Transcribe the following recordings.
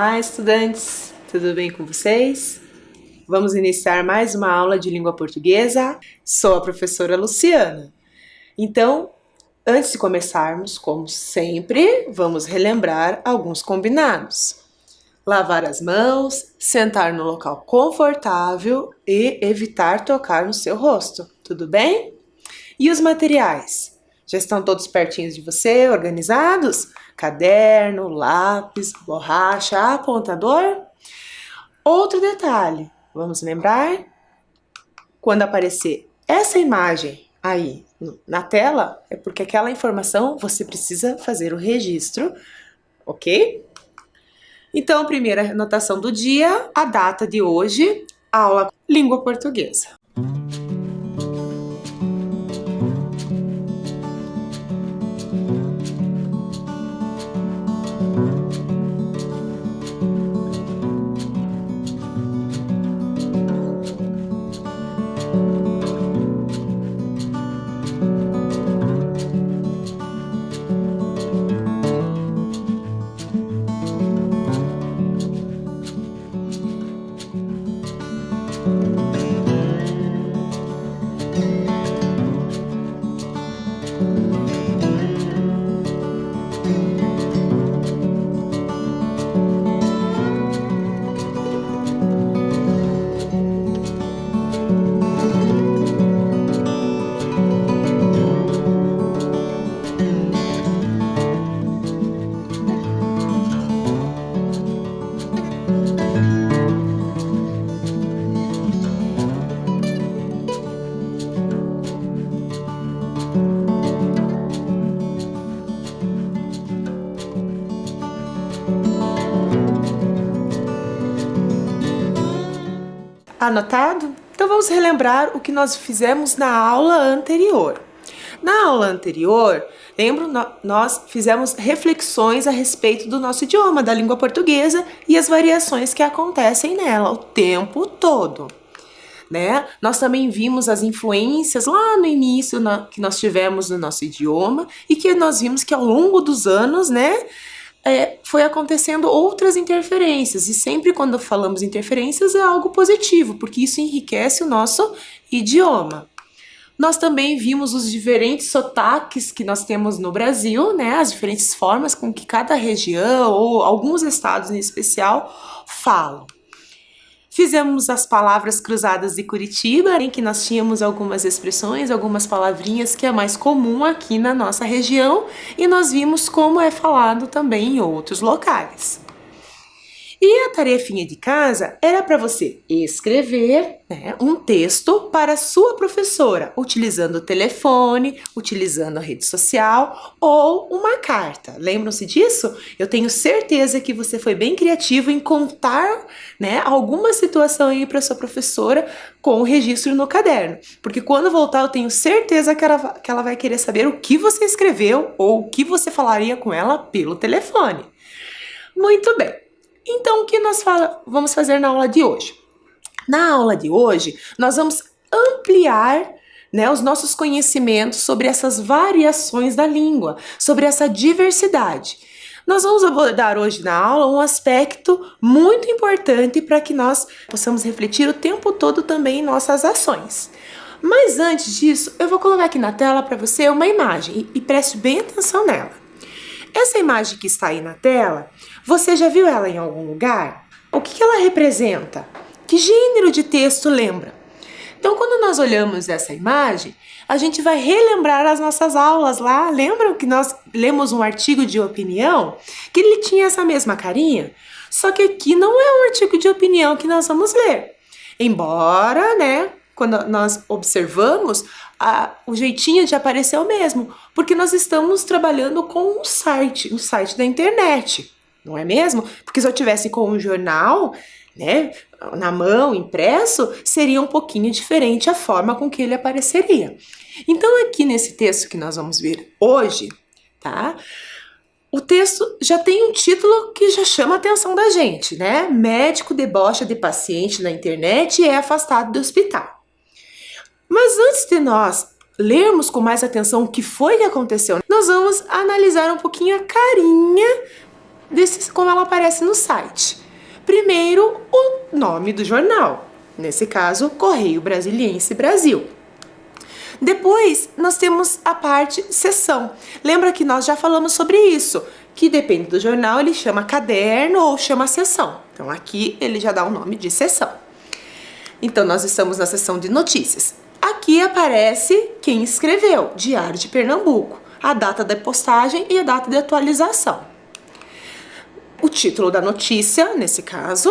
Olá, estudantes! Tudo bem com vocês? Vamos iniciar mais uma aula de língua portuguesa. Sou a professora Luciana. Então, antes de começarmos, como sempre, vamos relembrar alguns combinados. Lavar as mãos, sentar no local confortável e evitar tocar no seu rosto. Tudo bem? E os materiais? Já estão todos pertinhos de você, organizados? Caderno, lápis, borracha, apontador? Outro detalhe, vamos lembrar? Quando aparecer essa imagem aí na tela, é porque aquela informação você precisa fazer o registro, ok? Então, primeira anotação do dia, a data de hoje, aula Língua Portuguesa. Anotado? Então vamos relembrar o que nós fizemos na aula anterior. Na aula anterior, lembro, nós fizemos reflexões a respeito do nosso idioma, da língua portuguesa e as variações que acontecem nela o tempo todo, né? Nós também vimos as influências lá no início que nós tivemos no nosso idioma e que nós vimos que ao longo dos anos, né, foi acontecendo outras interferências, e sempre quando falamos interferências é algo positivo, porque isso enriquece o nosso idioma. Nós também vimos os diferentes sotaques que nós temos no Brasil, né, as diferentes formas com que cada região ou alguns estados em especial falam. Fizemos as palavras cruzadas de Curitiba, em que nós tínhamos algumas expressões, algumas palavrinhas que é mais comum aqui na nossa região, e nós vimos como é falado também em outros locais. E a tarefinha de casa era para você escrever, né, um texto para a sua professora, utilizando o telefone, utilizando a rede social ou uma carta. Lembram-se disso? Eu tenho certeza que você foi bem criativo em contar, né, alguma situação aí para sua professora com o registro no caderno. Porque quando voltar eu tenho certeza que ela vai querer saber o que você escreveu ou o que você falaria com ela pelo telefone. Muito bem. Então, o que nós vamos fazer na aula de hoje? Na aula de hoje, nós vamos ampliar, né, os nossos conhecimentos sobre essas variações da língua, sobre essa diversidade. Nós vamos abordar hoje na aula um aspecto muito importante para que nós possamos refletir o tempo todo também em nossas ações. Mas antes disso, eu vou colocar aqui na tela para você uma imagem e preste bem atenção nela. Essa imagem que está aí na tela, você já viu ela em algum lugar? O que ela representa? Que gênero de texto lembra? Então, quando nós olhamos essa imagem, a gente vai relembrar as nossas aulas lá. Lembram que nós lemos um artigo de opinião? Que ele tinha essa mesma carinha? Só que aqui não é um artigo de opinião que nós vamos ler. Embora, né, quando nós observamos, o jeitinho de aparecer é o mesmo, porque nós estamos trabalhando com um site da internet, não é mesmo? Porque se eu tivesse com um jornal, né, na mão, impresso, seria um pouquinho diferente a forma com que ele apareceria. Então aqui nesse texto que nós vamos ver hoje, tá? O texto já tem um título que já chama a atenção da gente, né? Médico debocha de paciente na internet e é afastado do hospital. Mas antes de nós lermos com mais atenção o que foi que aconteceu, nós vamos analisar um pouquinho a carinha como ela aparece no site. Primeiro, o nome do jornal, nesse caso, Correio Brasiliense Brasil. Depois, nós temos a parte seção. Lembra que nós já falamos sobre isso, que depende do jornal, ele chama caderno ou chama seção. Então, aqui ele já dá o nome de seção. Então, nós estamos na seção de notícias. Aqui aparece quem escreveu, Diário de Pernambuco, a data da postagem e a data de atualização. O título da notícia, nesse caso,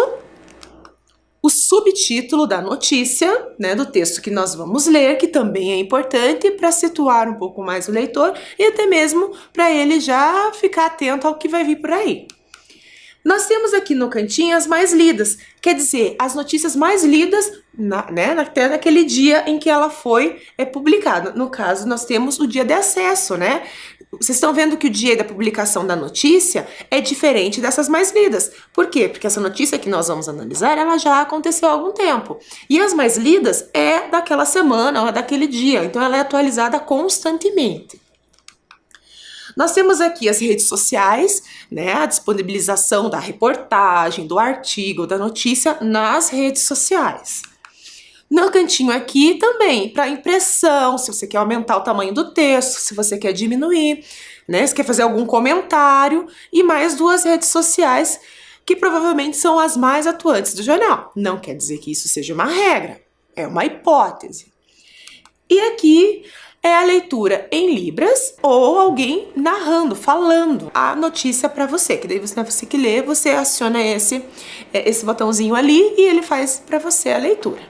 o subtítulo da notícia, né, do texto que nós vamos ler, que também é importante para situar um pouco mais o leitor e até mesmo para ele já ficar atento ao que vai vir por aí. Nós temos aqui no cantinho as mais lidas, quer dizer, as notícias mais lidas até naquele dia em que ela foi publicada. No caso, nós temos o dia de acesso, né? Vocês estão vendo que o dia da publicação da notícia é diferente dessas mais lidas. Por quê? Porque essa notícia que nós vamos analisar, ela já aconteceu há algum tempo. E as mais lidas é daquela semana ou daquele dia, então ela é atualizada constantemente. Nós temos aqui as redes sociais, né, a disponibilização da reportagem, do artigo, da notícia nas redes sociais. No cantinho aqui também, para impressão, se você quer aumentar o tamanho do texto, se você quer diminuir, né, se quer fazer algum comentário, e mais duas redes sociais que provavelmente são as mais atuantes do jornal. Não quer dizer que isso seja uma regra, é uma hipótese. E aqui é a leitura em libras ou alguém narrando, falando a notícia para você, que daí não é você que lê, você aciona esse botãozinho ali e ele faz para você a leitura,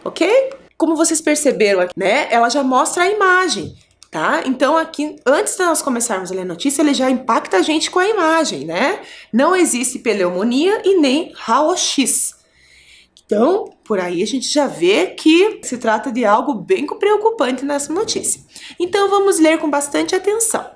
ok? Como vocês perceberam aqui, né, ela já mostra a imagem, tá? Então aqui, antes de nós começarmos a ler a notícia, ele já impacta a gente com a imagem, né? Não existe pneumonia e nem raio-x. Então, por aí a gente já vê que se trata de algo bem preocupante nessa notícia. Então, vamos ler com bastante atenção.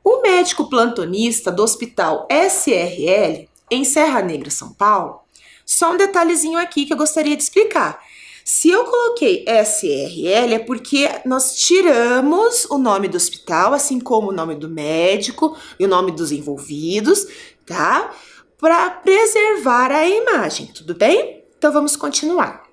O médico plantonista do Hospital SRL, em Serra Negra, São Paulo, só um detalhezinho aqui que eu gostaria de explicar. Se eu coloquei SRL é porque nós tiramos o nome do hospital, assim como o nome do médico e o nome dos envolvidos, tá? Para preservar a imagem, tudo bem? Então vamos continuar.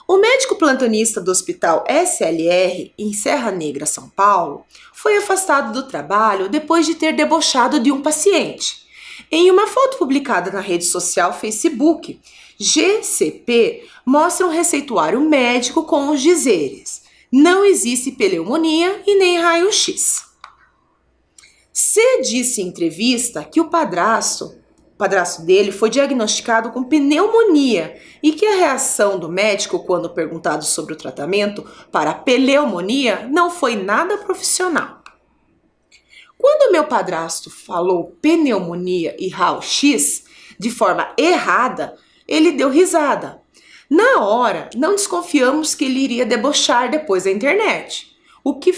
O médico plantonista do Hospital SLR, em Serra Negra, São Paulo, foi afastado do trabalho depois de ter debochado de um paciente. Em uma foto publicada na rede social Facebook, GCP mostra um receituário médico com os dizeres: não existe pneumonia e nem raio-x. C disse em entrevista que o padrasto dele foi diagnosticado com pneumonia e que a reação do médico quando perguntado sobre o tratamento para pneumonia não foi nada profissional. Quando meu padrasto falou pneumonia e raio-x de forma errada, ele deu risada. Na hora, não desconfiamos que ele iria debochar depois da internet. O que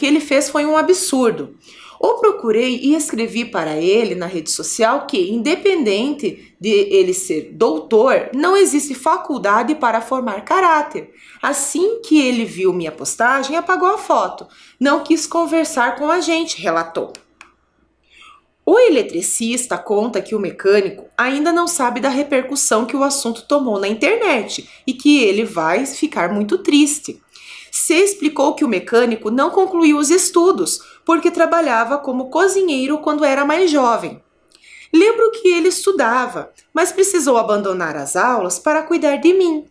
ele fez foi um absurdo. O procurei e escrevi para ele na rede social que, independente de ele ser doutor, não existe faculdade para formar caráter. Assim que ele viu minha postagem, apagou a foto. Não quis conversar com a gente, relatou. O eletricista conta que o mecânico ainda não sabe da repercussão que o assunto tomou na internet e que ele vai ficar muito triste. C explicou que o mecânico não concluiu os estudos porque trabalhava como cozinheiro quando era mais jovem. Lembro que ele estudava, mas precisou abandonar as aulas para cuidar de mim.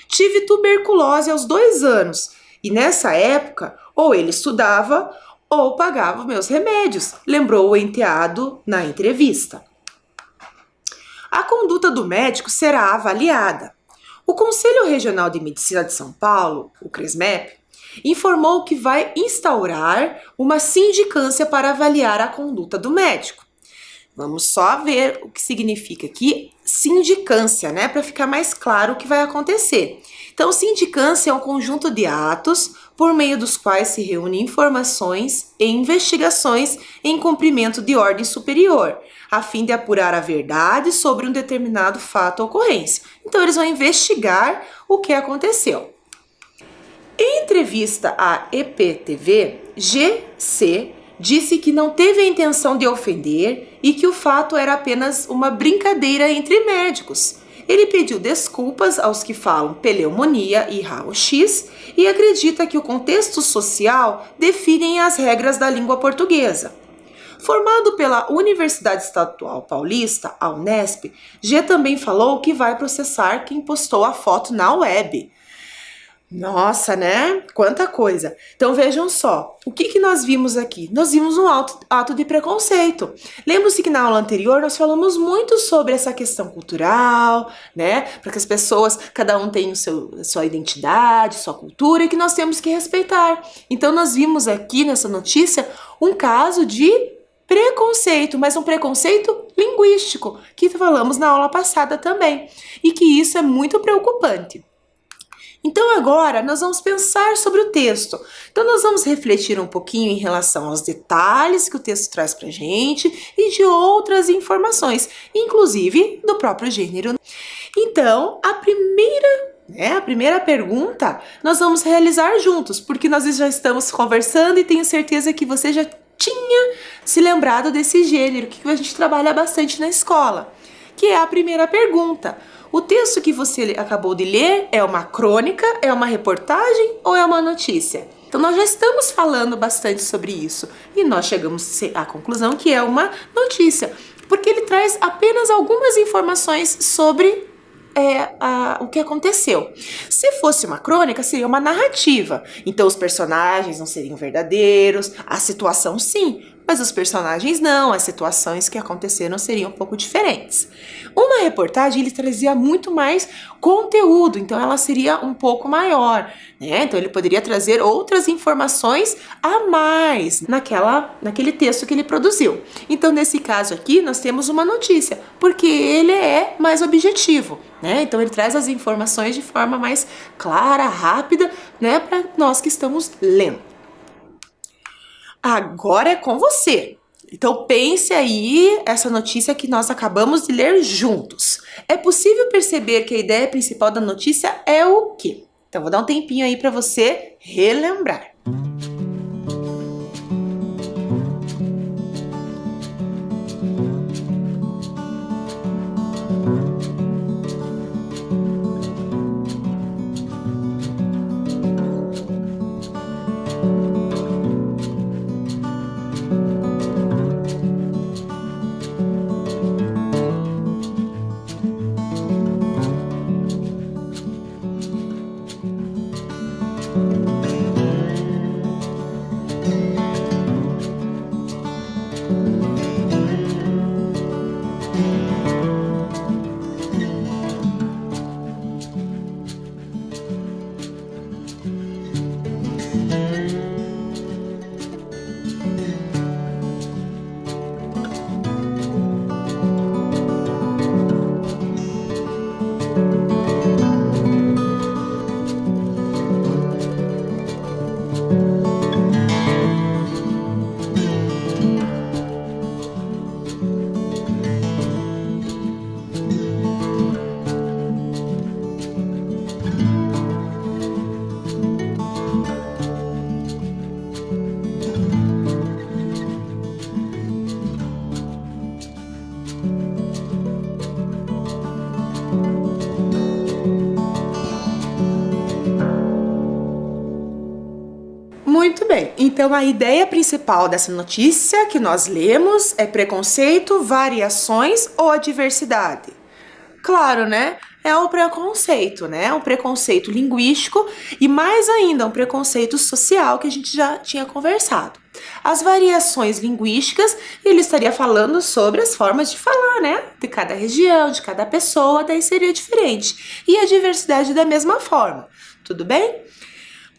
Tive tuberculose aos 2 anos e nessa época ou ele estudava ou pagava meus remédios, lembrou o enteado na entrevista. A conduta do médico será avaliada. O Conselho Regional de Medicina de São Paulo, o CRESMEP, informou que vai instaurar uma sindicância para avaliar a conduta do médico. Vamos só ver o que significa aqui sindicância, né? Para ficar mais claro o que vai acontecer. Então, sindicância é um conjunto de atos por meio dos quais se reúnem informações e investigações em cumprimento de ordem superior, a fim de apurar a verdade sobre um determinado fato ou ocorrência. Então, eles vão investigar o que aconteceu. Em entrevista à EPTV, GC Disse que não teve a intenção de ofender e que o fato era apenas uma brincadeira entre médicos. Ele pediu desculpas aos que falam pneumonia e raio-x e acredita que o contexto social define as regras da língua portuguesa. Formado pela Universidade Estadual Paulista, a Unesp, G também falou que vai processar quem postou a foto na web. Nossa, né? Quanta coisa! Então vejam só, o que nós vimos aqui? Nós vimos um ato de preconceito. Lembra-se que na aula anterior nós falamos muito sobre essa questão cultural, né? Para que as pessoas, cada um tem sua identidade, sua cultura e que nós temos que respeitar. Então nós vimos aqui nessa notícia um caso de preconceito, mas um preconceito linguístico, que falamos na aula passada também, e que isso é muito preocupante. Então agora nós vamos pensar sobre o texto. Então nós vamos refletir um pouquinho em relação aos detalhes que o texto traz pra gente e de outras informações, inclusive do próprio gênero. Então, a primeira pergunta nós vamos realizar juntos, porque nós já estamos conversando e tenho certeza que você já tinha se lembrado desse gênero que a gente trabalha bastante na escola, que é a primeira pergunta. O texto que você acabou de ler é uma crônica, é uma reportagem ou é uma notícia? Então nós já estamos falando bastante sobre isso e nós chegamos à conclusão que é uma notícia, porque ele traz apenas algumas informações sobre o que aconteceu. Se fosse uma crônica, seria uma narrativa. Então os personagens não seriam verdadeiros, a situação sim, mas os personagens não, as situações que aconteceram seriam um pouco diferentes. Uma reportagem, ele trazia muito mais conteúdo, então ela seria um pouco maior, né? Então ele poderia trazer outras informações a mais naquele texto que ele produziu. Então nesse caso aqui, nós temos uma notícia, porque ele é mais objetivo, né? Então ele traz as informações de forma mais clara, rápida, né, para nós que estamos lendo. Agora é com você. Então pense aí essa notícia que nós acabamos de ler juntos. É possível perceber que a ideia principal da notícia é o quê? Então vou dar um tempinho aí para você relembrar. Muito bem, então a ideia principal dessa notícia que nós lemos é preconceito, variações ou a diversidade? Claro, né? É o preconceito, né? Um preconceito linguístico e mais ainda um preconceito social que a gente já tinha conversado. As variações linguísticas, ele estaria falando sobre as formas de falar, né? De cada região, de cada pessoa, daí seria diferente. E a diversidade da mesma forma, tudo bem?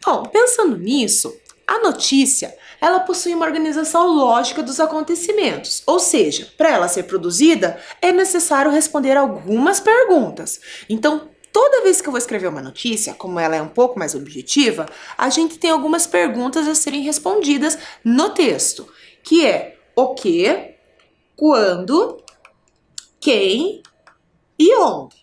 Bom, pensando nisso, a notícia, ela possui uma organização lógica dos acontecimentos, ou seja, para ela ser produzida, é necessário responder algumas perguntas. Então, toda vez que eu vou escrever uma notícia, como ela é um pouco mais objetiva, a gente tem algumas perguntas a serem respondidas no texto, que é o que, quando, quem e onde.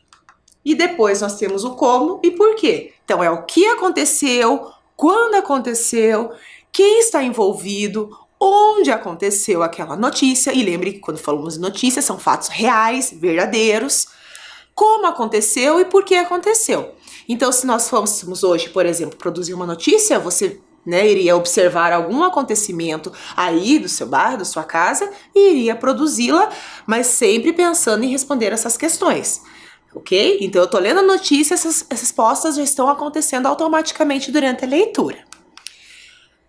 E depois nós temos o como e por quê. Então, é o que aconteceu, quando aconteceu, quem está envolvido, onde aconteceu aquela notícia, e lembre que quando falamos de notícia são fatos reais, verdadeiros, como aconteceu e por que aconteceu. Então, se nós fôssemos hoje, por exemplo, produzir uma notícia, você iria observar algum acontecimento aí do seu bairro, da sua casa, e iria produzi-la, mas sempre pensando em responder essas questões. Ok? Então, eu tô lendo a notícia, essas respostas já estão acontecendo automaticamente durante a leitura.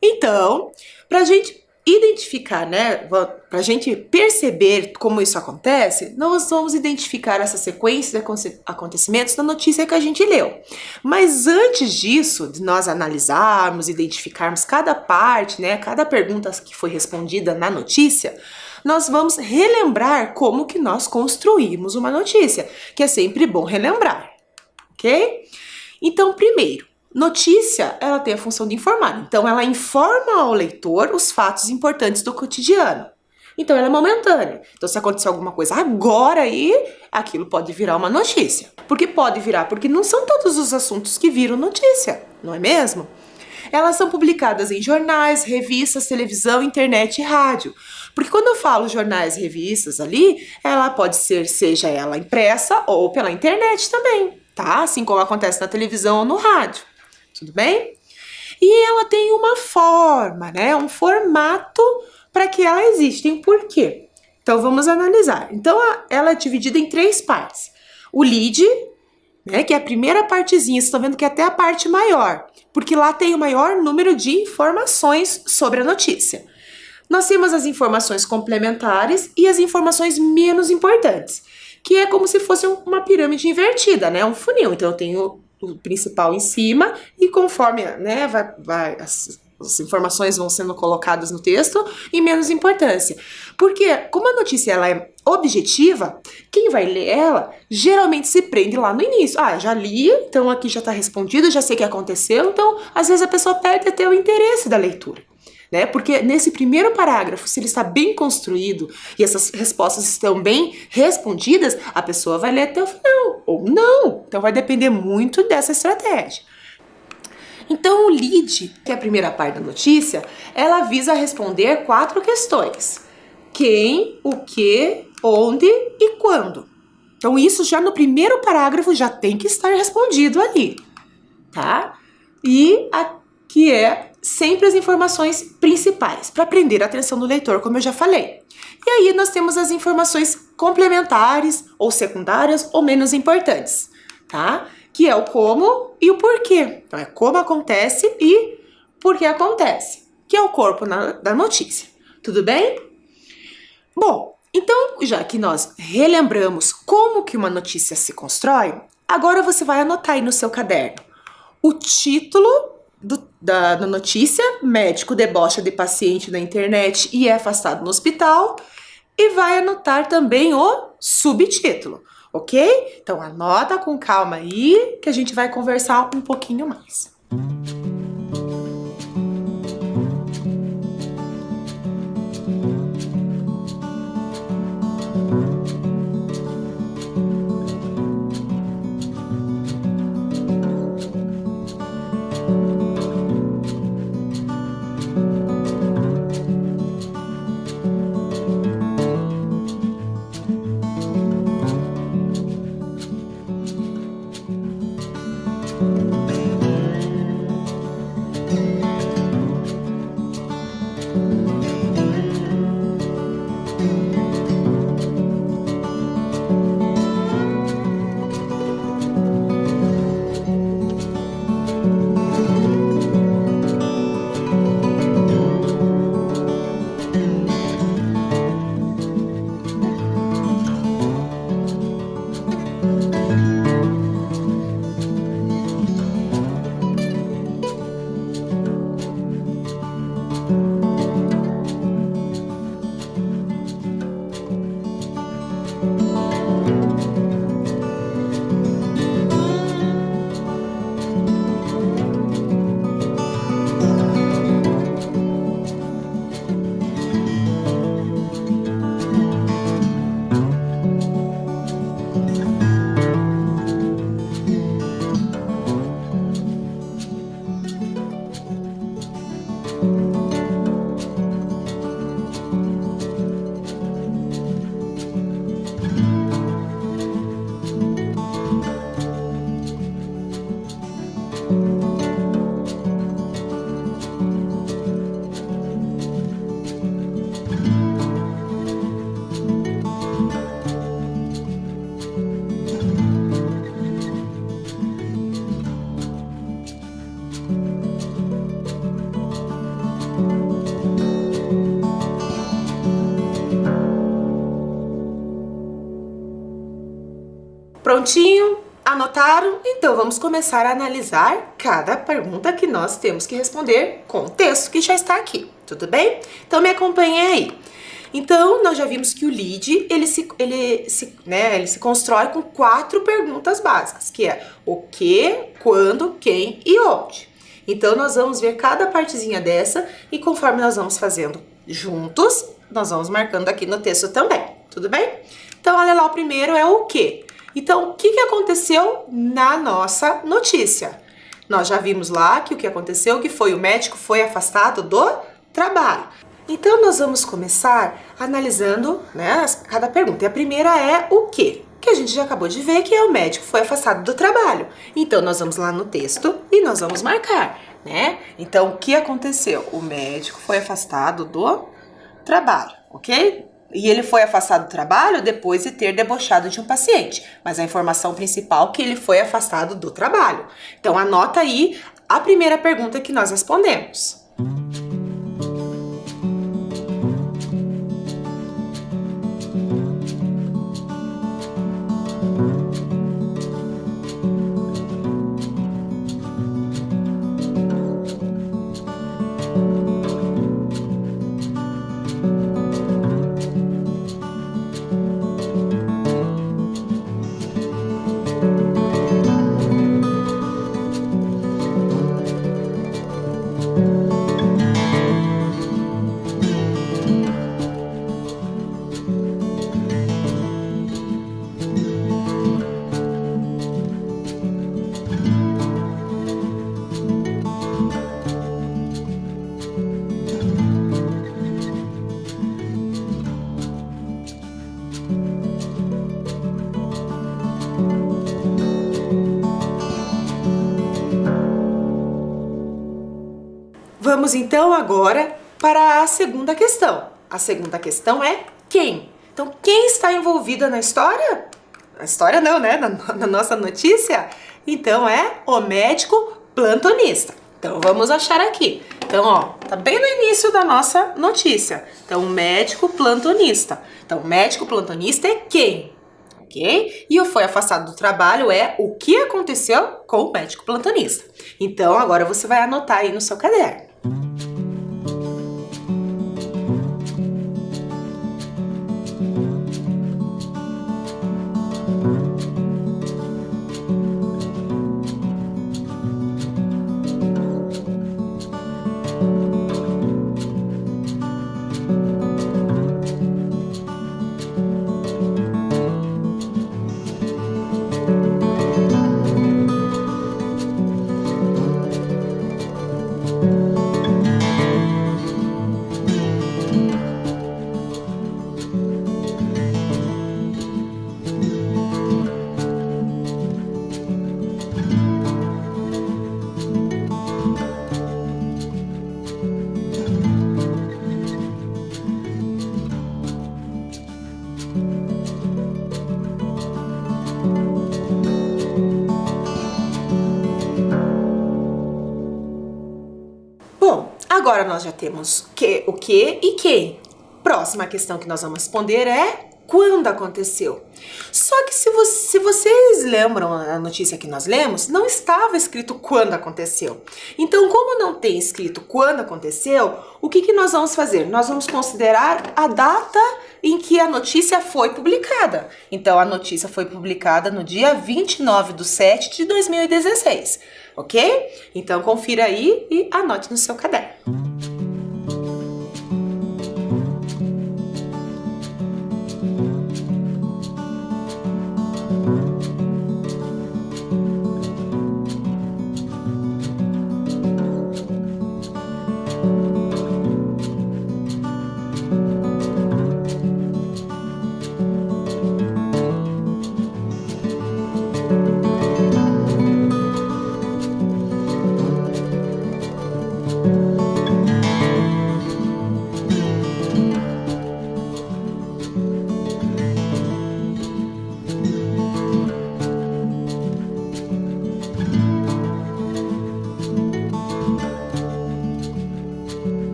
Então, pra gente identificar, pra gente perceber como isso acontece, nós vamos identificar essa sequência de acontecimentos da notícia que a gente leu. Mas antes disso, de nós analisarmos, identificarmos cada parte, cada pergunta que foi respondida na notícia, nós vamos relembrar como que nós construímos uma notícia, que é sempre bom relembrar, ok? Então, primeiro, notícia, ela tem a função de informar. Então, ela informa ao leitor os fatos importantes do cotidiano. Então, ela é momentânea. Então, se acontecer alguma coisa agora aí, aquilo pode virar uma notícia. Por que pode virar? Porque não são todos os assuntos que viram notícia, não é mesmo? Elas são publicadas em jornais, revistas, televisão, internet e rádio. Porque quando eu falo jornais e revistas ali, ela pode ser, seja ela impressa ou pela internet também, tá? Assim como acontece na televisão ou no rádio. Tudo bem? E ela tem uma forma, um formato para que ela exista. Por quê? Então, vamos analisar. Então, ela é dividida em 3 partes. O lead, que é a primeira partezinha, vocês estão vendo que é até a parte maior, porque lá tem o maior número de informações sobre a notícia. Nós temos as informações complementares e as informações menos importantes, que é como se fosse uma pirâmide invertida, um funil. Então, eu tenho o principal em cima e conforme as informações vão sendo colocadas no texto em menos importância. Porque como a notícia ela é objetiva, quem vai ler ela geralmente se prende lá no início. Já li, então aqui já está respondido, já sei o que aconteceu, então às vezes a pessoa perde até o interesse da leitura. Porque nesse primeiro parágrafo, se ele está bem construído e essas respostas estão bem respondidas, a pessoa vai ler até o final, ou não. Então vai depender muito dessa estratégia. Então o lead, que é a primeira parte da notícia, ela visa responder 4 questões. Quem, o que, onde e quando. Então isso já no primeiro parágrafo já tem que estar respondido ali, tá? E aqui é sempre as informações principais, para prender a atenção do leitor, como eu já falei. E aí nós temos as informações complementares, ou secundárias, ou menos importantes, tá? Que é o como e o porquê. Então é como acontece e por que acontece, que é o corpo da notícia. Tudo bem? Bom, então já que nós relembramos como que uma notícia se constrói, agora você vai anotar aí no seu caderno o título da notícia: médico debocha de paciente na internet e é afastado no hospital, e vai anotar também o subtítulo, ok? Então anota com calma aí que a gente vai conversar um pouquinho mais. Prontinho? Anotaram? Então vamos começar a analisar cada pergunta que nós temos que responder com o texto que já está aqui, tudo bem? Então me acompanhem aí. Então nós já vimos que o lead ele se constrói com 4 perguntas básicas, que é o que, quando, quem e onde. Então nós vamos ver cada partezinha dessa e conforme nós vamos fazendo juntos, nós vamos marcando aqui no texto também, tudo bem? Então olha lá, o primeiro é o que. Então, o que aconteceu na nossa notícia? Nós já vimos lá que o que aconteceu, que foi o médico foi afastado do trabalho. Então, nós vamos começar analisando, né, cada pergunta. E a primeira é o quê? Que a gente já acabou de ver que é o médico foi afastado do trabalho. Então, nós vamos lá no texto e nós vamos marcar, né? Então, o que aconteceu? O médico foi afastado do trabalho, ok? E ele foi afastado do trabalho depois de ter debochado de um paciente. Mas a informação principal é que ele foi afastado do trabalho. Então, anota aí a primeira pergunta que nós respondemos. Vamos então agora para a segunda questão. A segunda questão é quem? Então, quem está envolvida na história? Na história não, né? Na nossa notícia? Então, é o médico plantonista. Então, vamos achar aqui. Então, ó, tá bem no início da nossa notícia. Então, médico plantonista. Então, o médico plantonista é quem? Ok? E o foi afastado do trabalho é o que aconteceu com o médico plantonista. Então, agora você vai anotar aí no seu caderno. Agora nós já temos o que e quem. Próxima questão que nós vamos responder é quando aconteceu. Só que se vocês lembram a notícia que nós lemos, não estava escrito quando aconteceu. Então, como não tem escrito quando aconteceu, o que nós vamos fazer? Nós vamos considerar a data em que a notícia foi publicada. Então, a notícia foi publicada no dia 29/7/2016, ok? Então, confira aí e anote no seu caderno.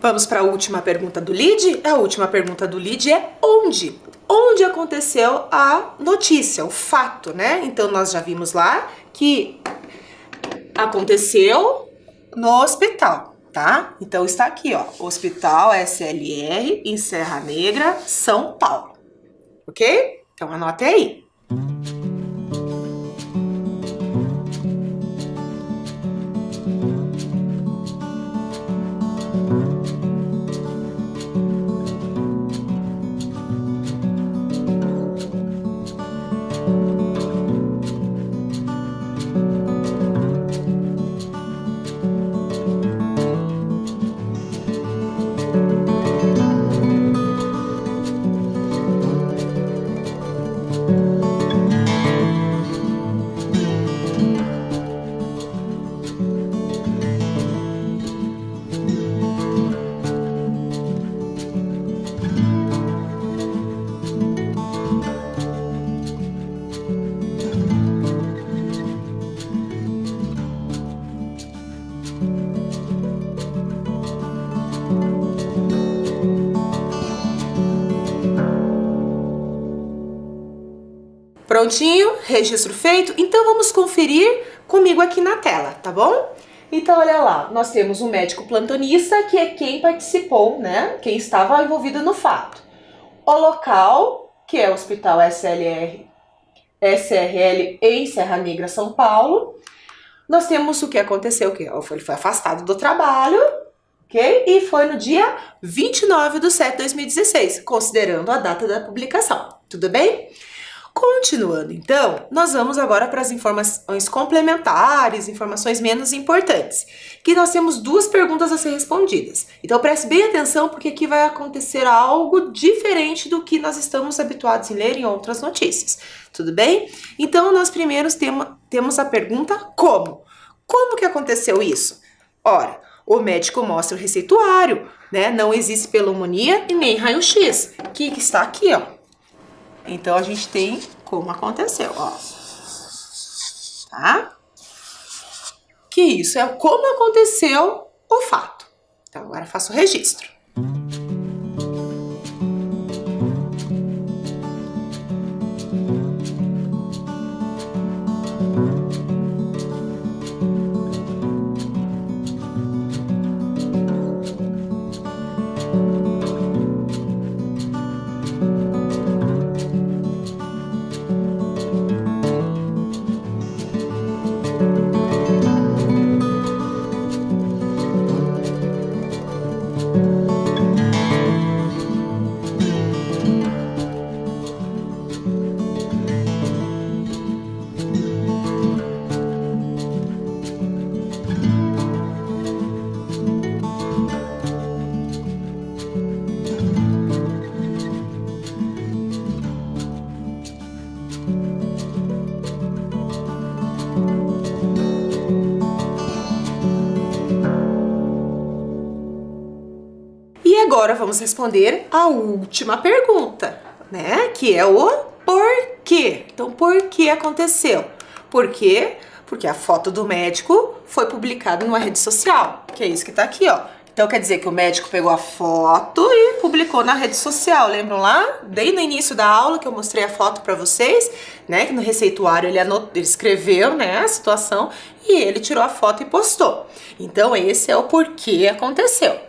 Vamos para a última pergunta do lead? A última pergunta do lead é onde? Onde aconteceu a notícia, o fato, né? Então, nós já vimos lá que aconteceu no hospital, tá? Então, está aqui, ó, Hospital SLR em Serra Negra, São Paulo, ok? Então, anote aí. Prontinho? Registro feito? Então vamos conferir comigo aqui na tela, tá bom? Então olha lá, nós temos um médico plantonista, que é quem participou, né? Quem estava envolvido no fato. O local, que é o Hospital SRL em Serra Negra, São Paulo. Nós temos o que aconteceu, que ele foi afastado do trabalho, ok? E foi no dia 29/7/2016, considerando a data da publicação, tudo bem? Continuando, então, nós vamos agora para as informações complementares, informações menos importantes, que nós temos duas perguntas a ser respondidas. Então, preste bem atenção, porque aqui vai acontecer algo diferente do que nós estamos habituados em ler em outras notícias, tudo bem? Então, nós primeiros temos a pergunta como? Como que aconteceu isso? Ora, o médico mostra o receituário, né? Não existe pneumonia e nem raio-x, que está aqui, ó. Então, a gente tem como aconteceu, ó. Tá? Que isso é como aconteceu o fato. Então, agora faço o registro. Agora vamos responder a última pergunta, né? Que é o porquê. Então, por que aconteceu? Por quê? Porque a foto do médico foi publicada numa rede social, que é isso que tá aqui, ó. Então, quer dizer que o médico pegou a foto e publicou na rede social. Lembram lá? Bem no início da aula que eu mostrei a foto para vocês, né? Que no receituário ele escreveu, né, a situação e ele tirou a foto e postou. Então, esse é o porquê aconteceu.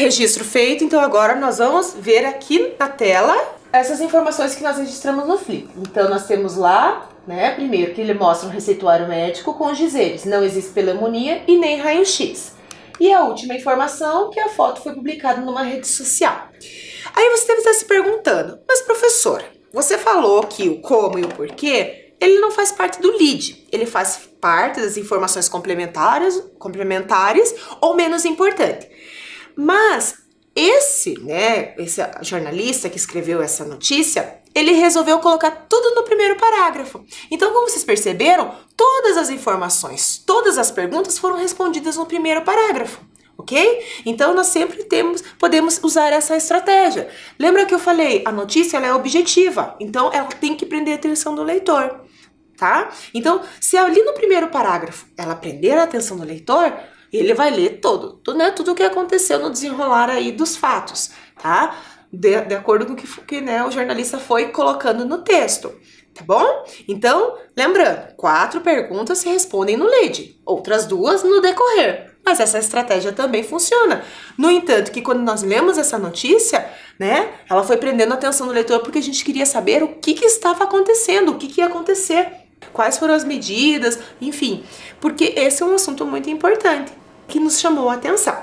Registro feito, então agora nós vamos ver aqui na tela essas informações que nós registramos no Flip. Então nós temos lá, né, primeiro que ele mostra um receituário médico com os dizeres: não existe pneumonia e nem raio-x. E a última informação, que a foto foi publicada numa rede social. Aí você deve estar se perguntando: mas professor, você falou que o como e o porquê, ele não faz parte do lead, ele faz parte das informações complementares ou menos importante. Mas esse jornalista que escreveu essa notícia, ele resolveu colocar tudo no primeiro parágrafo. Então, como vocês perceberam, todas as informações, todas as perguntas foram respondidas no primeiro parágrafo, ok? Então, nós sempre podemos usar essa estratégia. Lembra que eu falei, a notícia ela é objetiva, então ela tem que prender a atenção do leitor, tá? Então, se ali no primeiro parágrafo ela prender a atenção do leitor, ele vai ler tudo o que aconteceu no desenrolar aí dos fatos, tá? De acordo com o que o jornalista foi colocando no texto, tá bom? Então, lembrando, 4 perguntas se respondem no lead, outras 2 no decorrer. Mas essa estratégia também funciona. No entanto, que quando nós lemos essa notícia, né, ela foi prendendo a atenção do leitor porque a gente queria saber o que estava acontecendo, o que ia acontecer, quais foram as medidas, enfim, porque esse é um assunto muito importante que nos chamou a atenção,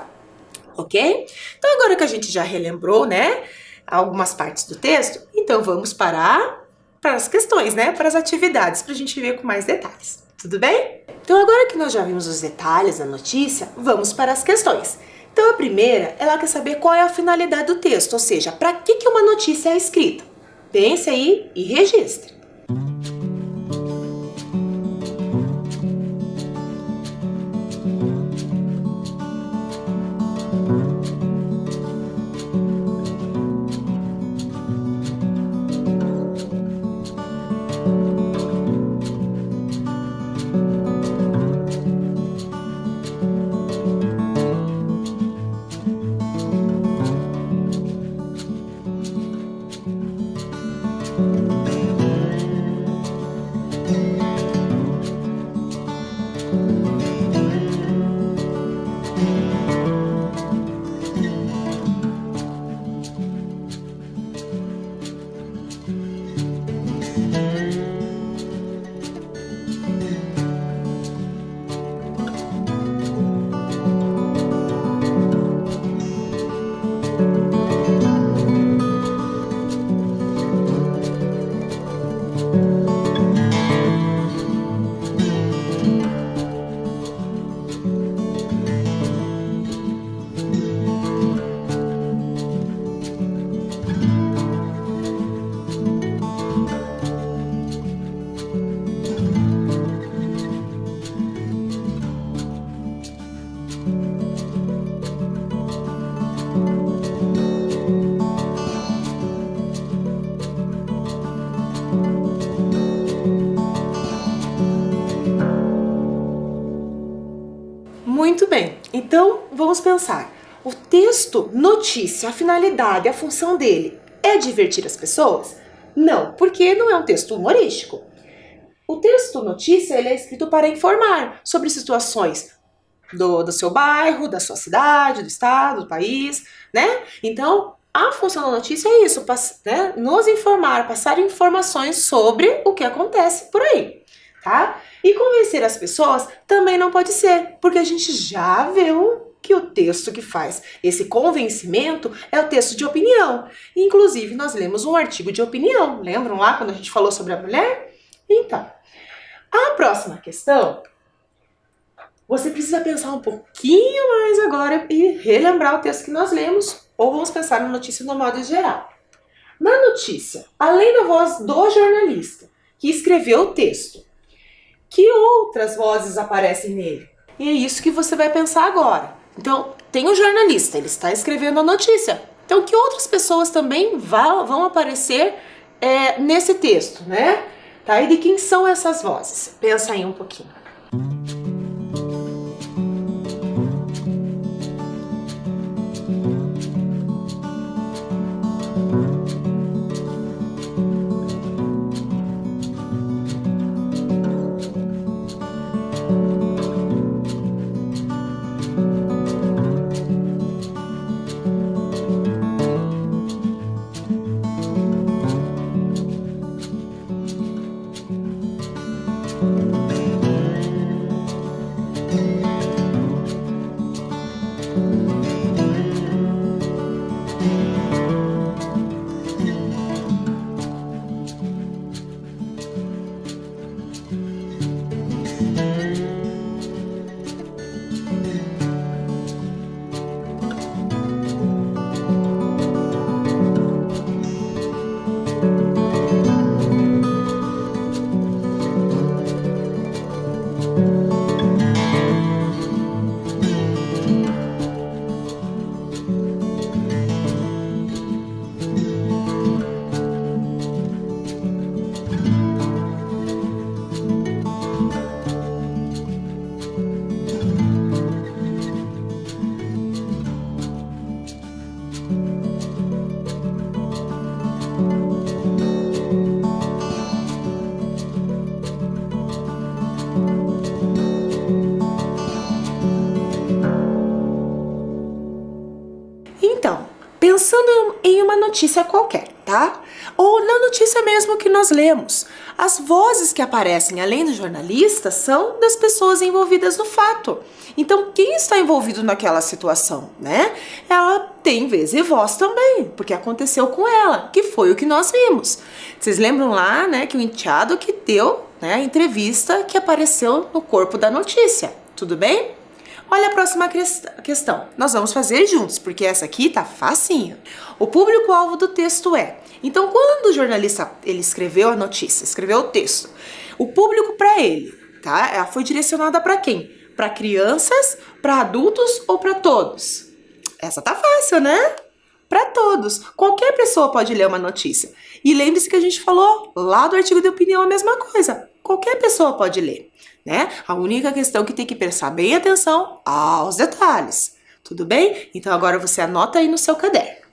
ok? Então agora que a gente já relembrou, né, algumas partes do texto, então vamos para as questões, né, para as atividades, para a gente ver com mais detalhes, tudo bem? Então agora que nós já vimos os detalhes da notícia, vamos para as questões. Então a primeira, ela quer saber qual é a finalidade do texto, ou seja, para que uma notícia é escrita. Pense aí e registre. Muito bem, então vamos pensar. O texto notícia, a finalidade, a função dele é divertir as pessoas? Não, porque não é um texto humorístico. O texto notícia ele é escrito para informar sobre situações do seu bairro, da sua cidade, do estado, do país, né? Então, a função da notícia é isso, né? Nos informar, passar informações sobre o que acontece por aí, tá? E convencer as pessoas também não pode ser, porque a gente já viu que o texto que faz esse convencimento é o texto de opinião. Inclusive, nós lemos um artigo de opinião. Lembram lá quando a gente falou sobre a mulher? Então, a próxima questão, você precisa pensar um pouquinho mais agora e relembrar o texto que nós lemos, ou vamos pensar na notícia no modo geral. Na notícia, além da voz do jornalista que escreveu o texto, que outras vozes aparecem nele? E é isso que você vai pensar agora. Então, tem o jornalista, ele está escrevendo a notícia. Então, que outras pessoas também vão aparecer nesse texto, né? Tá? E de quem são essas vozes? Pensa aí um pouquinho. Então, pensando em uma notícia qualquer, tá? Ou na notícia mesmo que nós lemos, as vozes que aparecem além do jornalista são das pessoas envolvidas no fato. Então, quem está envolvido naquela situação, né? Ela tem vez e voz também, porque aconteceu com ela, que foi o que nós vimos. Vocês lembram lá, né, que o enteado que deu, né, a entrevista que apareceu no corpo da notícia, tudo bem? Olha a próxima questão. Nós vamos fazer juntos, porque essa aqui tá facinho. O público-alvo do texto é... Então, quando o jornalista ele escreveu a notícia, escreveu o texto, o público para ele, tá? Ela foi direcionada para quem? Para crianças, para adultos ou para todos? Essa tá fácil, né? Para todos. Qualquer pessoa pode ler uma notícia. E lembre-se que a gente falou lá do artigo de opinião a mesma coisa. Qualquer pessoa pode ler, né? A única questão que tem que prestar bem atenção aos detalhes. Tudo bem? Então agora você anota aí no seu caderno.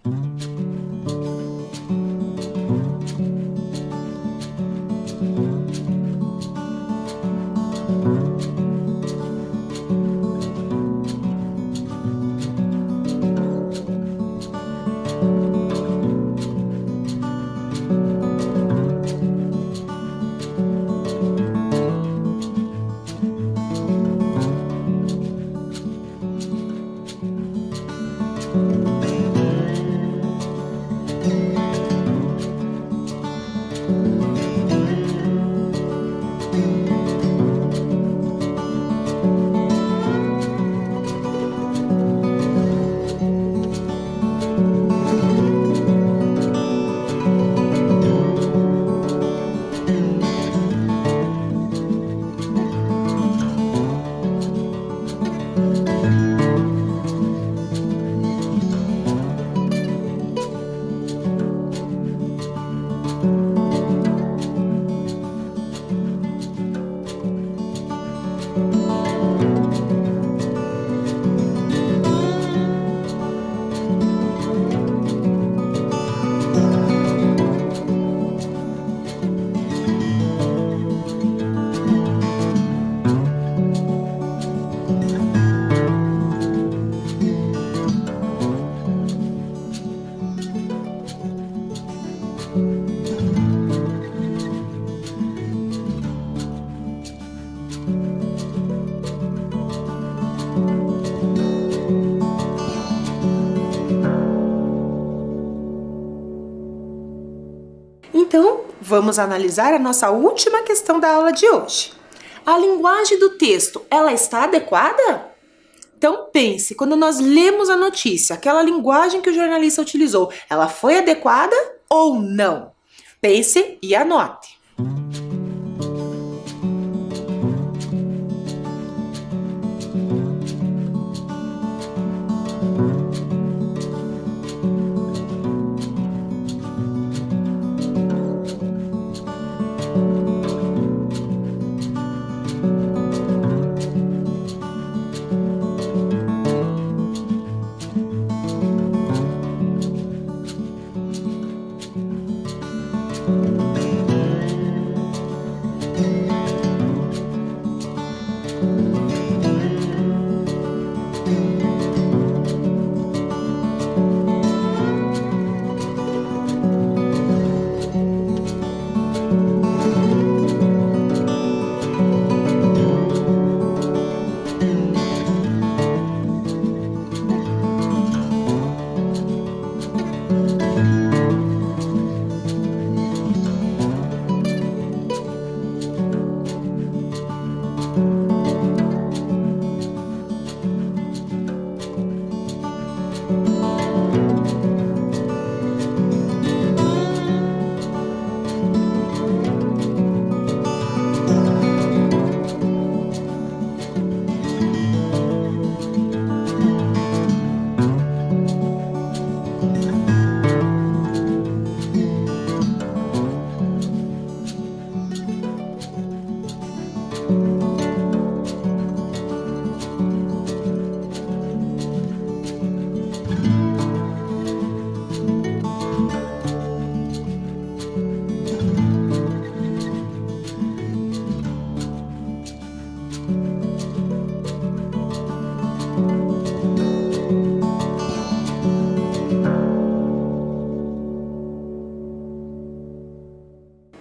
Então, vamos analisar a nossa última questão da aula de hoje. A linguagem do texto, ela está adequada? Então, pense, quando nós lemos a notícia, aquela linguagem que o jornalista utilizou, ela foi adequada ou não? Pense e anote.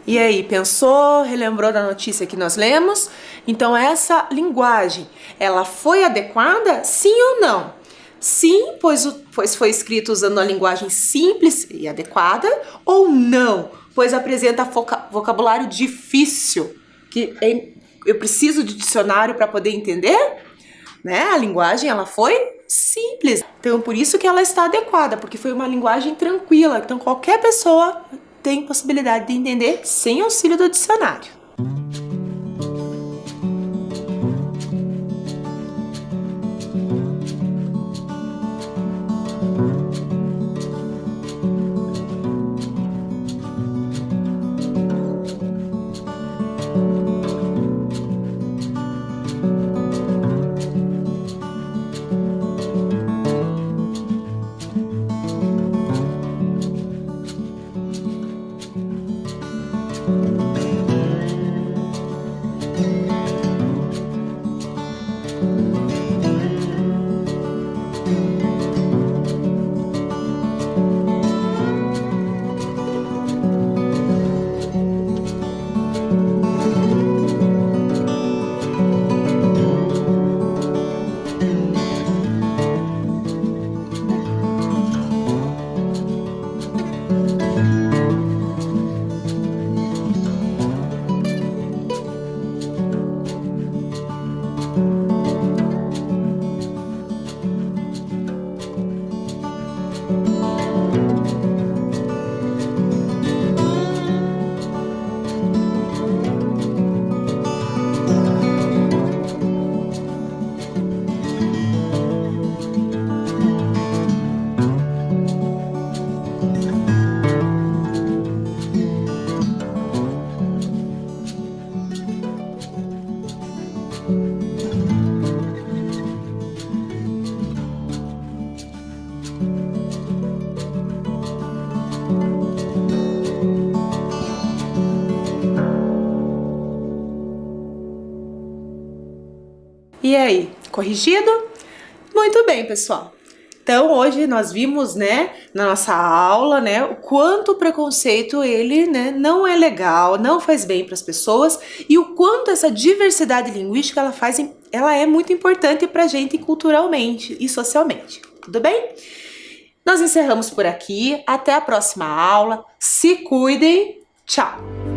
E aí, pensou, relembrou da notícia que nós lemos? Então essa linguagem, ela foi adequada? Sim ou não? Sim, pois foi escrito usando a linguagem simples e adequada, ou não, pois apresenta vocabulário difícil, que eu preciso de dicionário para poder entender? Né? A linguagem, ela foi simples, então por isso que ela está adequada, porque foi uma linguagem tranquila, então qualquer pessoa tem possibilidade de entender sem auxílio do dicionário. E aí, corrigido? Muito bem, pessoal. Então, hoje nós vimos, né, na nossa aula, né, o quanto o preconceito, ele, né, não é legal, não faz bem para as pessoas e o quanto essa diversidade linguística, ela é muito importante para a gente culturalmente e socialmente. Tudo bem? Nós encerramos por aqui. Até a próxima aula. Se cuidem. Tchau!